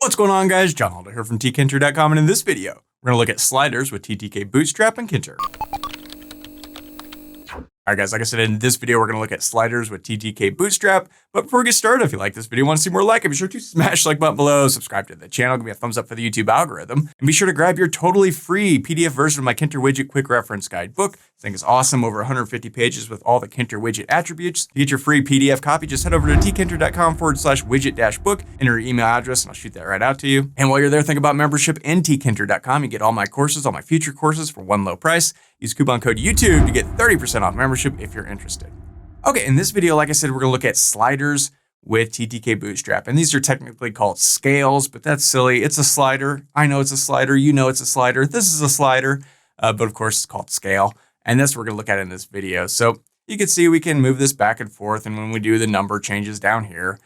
What's going on, guys? John Halder here from TKinter.com, and in this video, we're going to look at sliders with TTKBootstrap and Tkinter. All right, guys, like I said, in this video, we're going to look at sliders with TTKBootstrap. But before we get started, if you like this video and want to see more like it, be sure to smash the like button below, subscribe to the channel, give me a thumbs up for the YouTube algorithm, and be sure to grab your totally free PDF version of my Tkinter widget quick reference guide book. This thing is awesome, over 150 pages with all the Tkinter widget attributes. To get your free PDF copy, just head over to tkinter.com/widget-book, enter your email address, and I'll shoot that right out to you. And while you're there, think about membership in tkinter.com. You get all my courses, all my future courses for one low price. Use coupon code YouTube to get 30% off membership if you're interested. Okay, in this video, like I said, we're gonna look at sliders with TTKBootstrap. And these are technically called scales, but that's silly. It's a slider. I know it's a slider. You know it's a slider. This is a slider, but of course it's called scale. And that's what we're gonna look at in this video. So you can see we can move this back and forth. And when we do the number changes down here,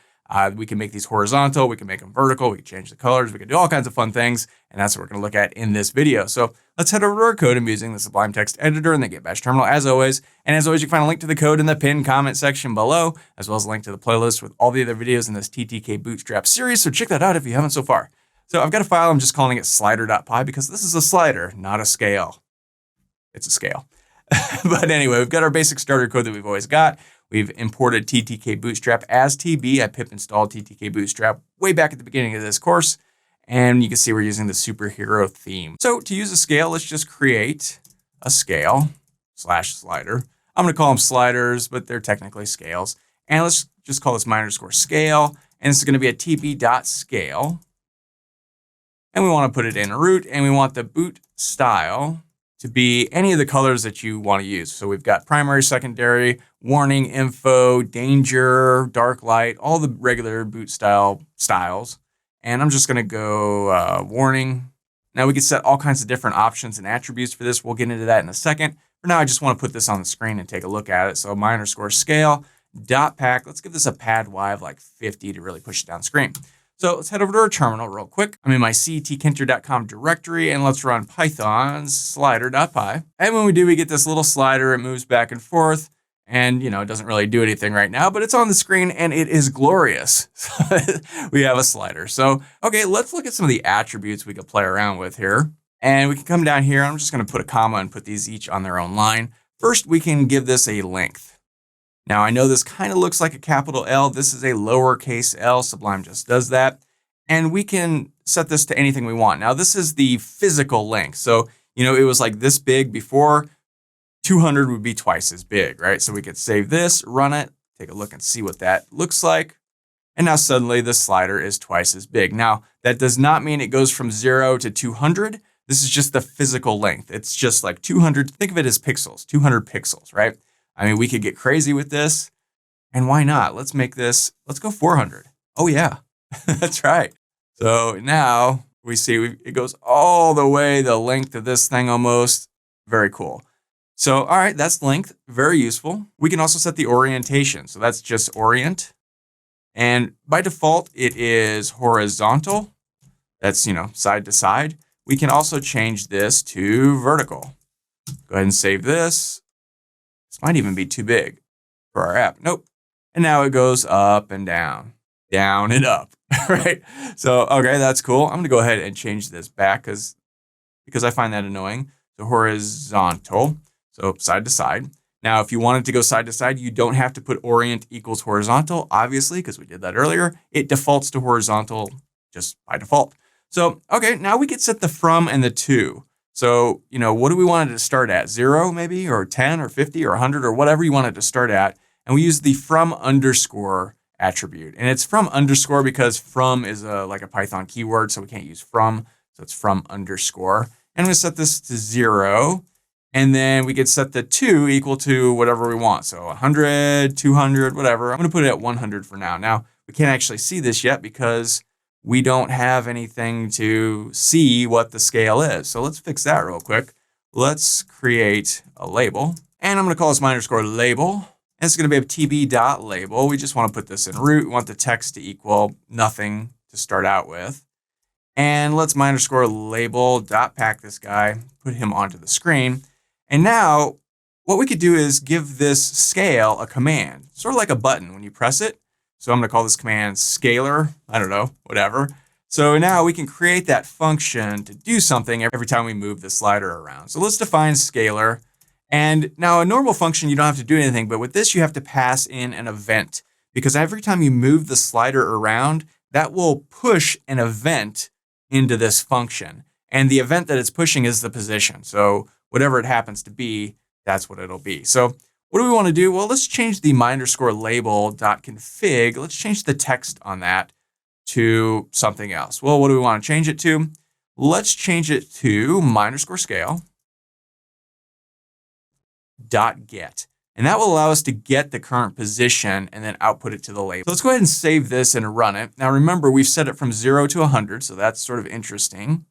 we can make these horizontal, we can make them vertical, we can change the colors, we can do all kinds of fun things. And that's what we're gonna look at in this video. So let's head over to our code. I'm using the Sublime Text Editor and the Get Bash terminal as always. And as always, you can find a link to the code in the pinned comment section below, as well as a link to the playlist with all the other videos in this TTKBootstrap series. So check that out if you haven't so far. So I've got a file, I'm just calling it slider.py because this is a slider, not a scale. It's a scale. But anyway, we've got our basic starter code that we've always got. We've imported TTKBootstrap as TB. I pip installed TTKBootstrap way back at the beginning of this course. And you can see we're using the superhero theme. So to use a scale, let's just create a scale /slider. I'm gonna call them sliders, but they're technically scales. And let's just call this _scale. And this is gonna be a TB.scale. And we wanna put it in a root, and we want the boot style to be any of the colors that you want to use. So we've got primary, secondary, warning, info, danger, dark light, all the regular boot styles. And I'm just gonna go warning. Now we can set all kinds of different options and attributes for this. We'll get into that in a second. For now, I just want to put this on the screen and take a look at it. So _scale.pack. Let's give this a pad Y of like 50 to really push it down screen. So let's head over to our terminal real quick. I'm in my tkinter.com directory and let's run python slider.py. And when we do, we get this little slider. It moves back and forth and it doesn't really do anything right now, but it's on the screen and it is glorious. We have a slider. So, okay, let's look at some of the attributes we could play around with here. And we can come down here. I'm just going to put a comma and put these each on their own line. First, we can give this a length. Now I know this kind of looks like a capital L. This is a lowercase L. Sublime just does that. And we can set this to anything we want. Now this is the physical length. So, it was like this big before. 200 would be twice as big, right? So we could save this, run it, take a look and see what that looks like. And now suddenly the slider is twice as big. Now that does not mean it goes from 0 to 200. This is just the physical length. It's just like 200. Think of it as pixels, 200 pixels, right? I mean, we could get crazy with this, and why not? Let's make this, let's go 400. Oh yeah, that's right. So now we see it goes all the way the length of this thing almost. Very cool. So, all right, that's length, very useful. We can also set the orientation. So that's just orient. And by default, it is horizontal. That's, side to side. We can also change this to vertical. Go ahead and save this. This might even be too big for our app. Nope. And now it goes up and down and up, right? So, okay, that's cool. I'm gonna go ahead and change this back because I find that annoying. So horizontal, so side to side. Now, if you wanted to go side to side, you don't have to put orient equals horizontal, obviously, because we did that earlier. It defaults to horizontal just by default. So, okay, now we could set the from and the to. So, what do we want it to start at? 0 maybe, or 10 or 50 or 100 or whatever you want it to start at. And we use the from underscore attribute. And it's from underscore because from is like a Python keyword, so we can't use from. So it's from underscore. And I'm gonna set this to 0. And then we could set the to equal to whatever we want. So 100, 200, whatever. I'm gonna put it at 100 for now. Now, we can't actually see this yet because we don't have anything to see what the scale is. So let's fix that real quick. Let's create a label. And I'm gonna call this _label. And it's gonna be a tb.label. We just wanna put this in root. We want the text to equal nothing to start out with. And let's _label.pack this guy, put him onto the screen. And now what we could do is give this scale a command, sort of like a button when you press it. So I'm gonna call this command scalar, I don't know, whatever. So now we can create that function to do something every time we move the slider around. So let's define scalar. And now a normal function, you don't have to do anything, but with this, you have to pass in an event, because every time you move the slider around, that will push an event into this function. And the event that it's pushing is the position. So whatever it happens to be, that's what it'll be. So what do we want to do? Well, let's change the my_label.config. Let's change the text on that to something else. Well, what do we want to change it to? Let's change it to my_scale.get. And that will allow us to get the current position and then output it to the label. So let's go ahead and save this and run it. Now remember, we've set it from 0 to 100, so that's sort of interesting.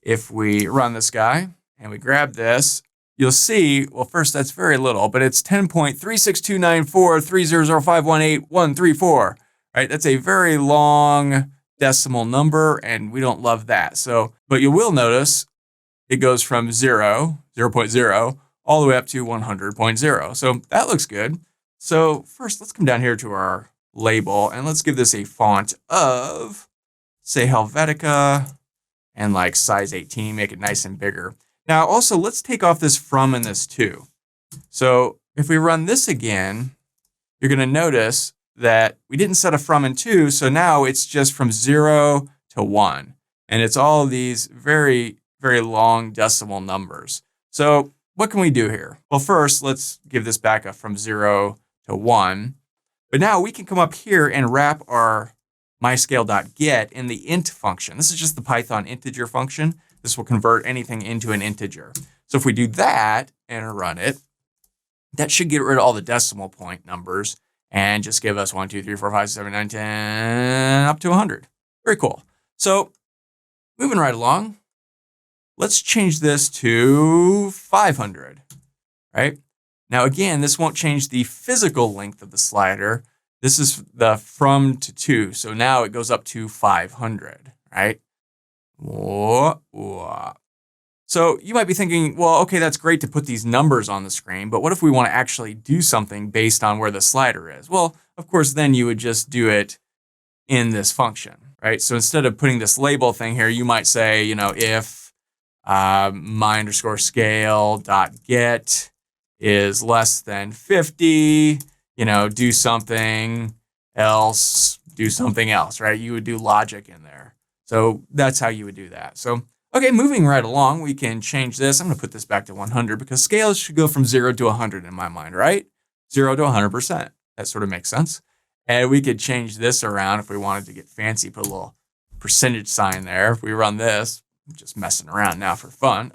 If we run this guy and we grab this, you'll see, well, first, that's very little, but it's 10.36294300518134134, right? That's a very long decimal number, and we don't love that. So, but you will notice it goes from 0.0, all the way up to 100.0. So that looks good. So first, let's come down here to our label, and let's give this a font of, say, Helvetica, and like size 18, make it nice and bigger. Now also, let's take off this from and this to. So if we run this again, you're gonna notice that we didn't set a from and to, so now it's just from 0 to 1. And it's all of these very, very long decimal numbers. So what can we do here? Well, first, let's give this back up from 0 to 1. But now we can come up here and wrap our myscale.get in the int function. This is just the Python integer function. This will convert anything into an integer. So if we do that and run it, that should get rid of all the decimal point numbers and just give us 1, 2, 3, 4, 5, 6, 7, 9, 10, up to 100. Very cool. So moving right along, let's change this to 500, right? Now again, this won't change the physical length of the slider. This is the from to, so now it goes up to 500, right? So you might be thinking, well, okay, that's great to put these numbers on the screen, but what if we want to actually do something based on where the slider is? Well, of course, then you would just do it in this function, right? So instead of putting this label thing here, you might say, you know, if my_scale.get is less than 50, you know, do something else, right? You would do logic in there. So that's how you would do that. So, okay, moving right along, we can change this. I'm gonna put this back to 100 because scales should go from 0 to 100 in my mind, right? 0 to 100%. That sort of makes sense. And we could change this around if we wanted to get fancy, put a little percentage sign there. If we run this, I'm just messing around now for fun.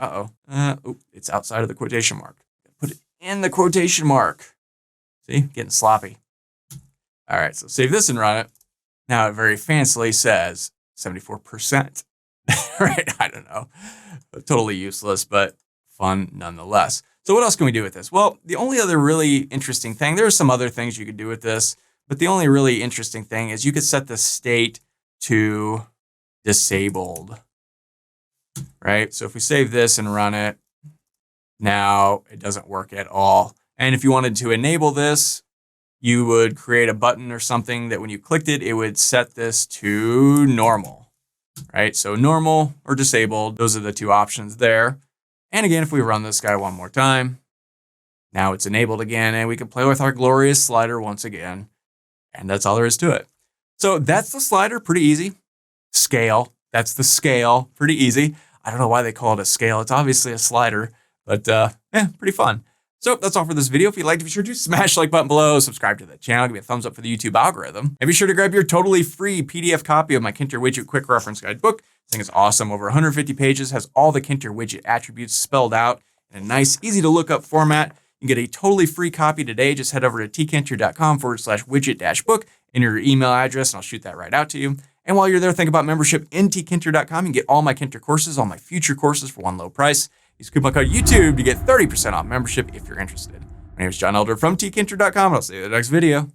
It's outside of the quotation mark. Put it in the quotation mark. See, getting sloppy. All right, so save this and run it. Now it very fancily says 74%, right? I don't know, totally useless, but fun nonetheless. So what else can we do with this? Well, the only other really interesting thing, there are some other things you could do with this, but the only really interesting thing is you could set the state to disabled, right? So if we save this and run it, now it doesn't work at all. And if you wanted to enable this, you would create a button or something that when you clicked it, it would set this to normal, right? So normal or disabled, those are the two options there. And again, if we run this guy one more time, now it's enabled again, and we can play with our glorious slider once again. And that's all there is to it. So that's the slider, pretty easy. Scale, that's the scale, pretty easy. I don't know why they call it a scale. It's obviously a slider, but yeah, pretty fun. So that's all for this video. If you liked it, be sure to smash the like button below, subscribe to the channel, give me a thumbs up for the YouTube algorithm, and be sure to grab your totally free PDF copy of my Tkinter Widget Quick Reference Guide book. This thing is awesome. Over 150 pages, has all the Tkinter widget attributes spelled out in a nice, easy to look up format. You can get a totally free copy today. Just head over to tkinter.com/widget-book, enter your email address, and I'll shoot that right out to you. And while you're there, think about membership in tkinter.com. You can get all my Tkinter courses, all my future courses for one low price. Use coupon code YouTube to get 30% off membership if you're interested. My name is John Elder from tkinter.com, and I'll see you in the next video.